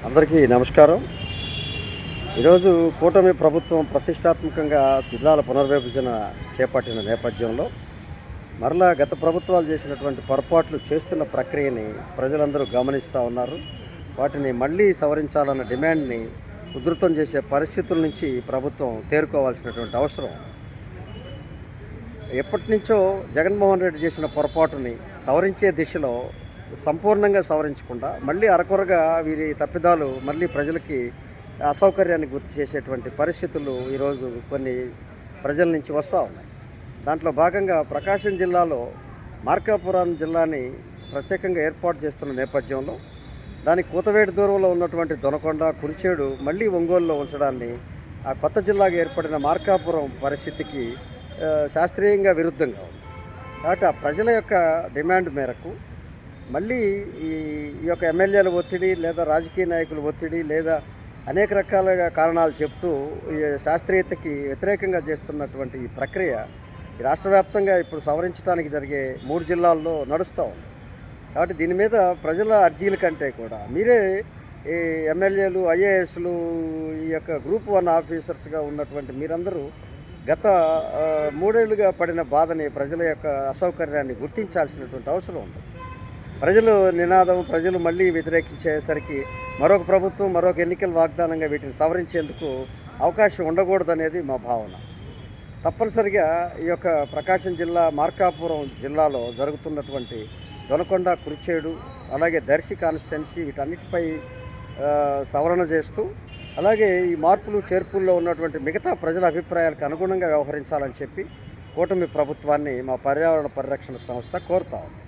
అందరికీ నమస్కారం. ఈరోజు కూటమి ప్రభుత్వం ప్రతిష్టాత్మకంగా జిల్లాల పునర్విభజన చేపట్టిన నేపథ్యంలో మరలా గత ప్రభుత్వాలు చేసినటువంటి పొరపాట్లు చేస్తున్న ప్రక్రియని ప్రజలందరూ గమనిస్తూ ఉన్నారు. వాటిని మళ్ళీ సవరించాలన్న డిమాండ్ని ఉధృతం చేసే పరిస్థితుల నుంచి ప్రభుత్వం తేరుకోవాల్సినటువంటి అవసరం. ఎప్పటి నుంచో జగన్మోహన్ రెడ్డి చేసిన పొరపాటుని సవరించే దిశలో సంపూర్ణంగా సవరించకుండా మళ్ళీ అరకొరగా వీరి తప్పిదాలు మళ్ళీ ప్రజలకి అసౌకర్యాన్ని గుర్తు చేసేటువంటి పరిస్థితులు ఈరోజు కొన్ని ప్రజల నుంచి వస్తూ ఉన్నాయి. దాంట్లో భాగంగా ప్రకాశం జిల్లాలో మార్కాపురం జిల్లాని ప్రత్యేకంగా ఏర్పాటు చేస్తున్న నేపథ్యంలో దానికి కూతవేటు దూరంలో ఉన్నటువంటి దొనకొండ, కురిచేడు మళ్ళీ ఒంగోలులో ఉంచడాన్ని ఆ కొత్త జిల్లాగా ఏర్పడిన మార్కాపురం పరిస్థితికి శాస్త్రీయంగా విరుద్ధంగా ఉంది. కాబట్టి ఆ ప్రజల యొక్క డిమాండ్ మేరకు మళ్ళీ ఈ యొక్క ఎమ్మెల్యేల ఒత్తిడి లేదా రాజకీయ నాయకుల ఒత్తిడి లేదా అనేక రకాలుగా కారణాలు చెప్తూ ఈ శాస్త్రీయతకి వ్యతిరేకంగా చేస్తున్నటువంటి ఈ ప్రక్రియ ఈ రాష్ట్ర వ్యాప్తంగా ఇప్పుడు సవరించడానికి జరిగే 3 జిల్లాల్లో నడుస్తూ ఉంది. కాబట్టి దీని మీద ప్రజల అర్జీల కంటే కూడా మీరే ఈ ఎమ్మెల్యేలు, ఐఏఎస్లు, ఈ యొక్క గ్రూప్ 1 ఆఫీసర్స్గా ఉన్నటువంటి మీరందరూ గత 3 ఏళ్ళుగా పడిన బాధని, ప్రజల యొక్క అసౌకర్యాన్ని గుర్తించాల్సినటువంటి అవసరం ఉంది. ప్రజలు నినాదం, ప్రజలు మళ్ళీ వ్యతిరేకించేసరికి మరొక ప్రభుత్వం, మరొక ఎన్నికల వాగ్దానంగా వీటిని సవరించేందుకు అవకాశం ఉండకూడదనేది మా భావన. తప్పనిసరిగా ఈ యొక్క ప్రకాశం జిల్లా మార్కాపురం జిల్లాలో జరుగుతున్నటువంటి దొనకొండ, కురిచేడు అలాగే దర్శి కాన్స్టిట్యున్సీ వీటన్నిటిపై సవరణ చేస్తూ అలాగే ఈ మార్పులు చేర్పుల్లో ఉన్నటువంటి మిగతా ప్రజల అభిప్రాయాలకు అనుగుణంగా వ్యవహరించాలని చెప్పి కూటమి ప్రభుత్వాన్ని మా పర్యావరణ పరిరక్షణ సంస్థ కోరుతా ఉంది.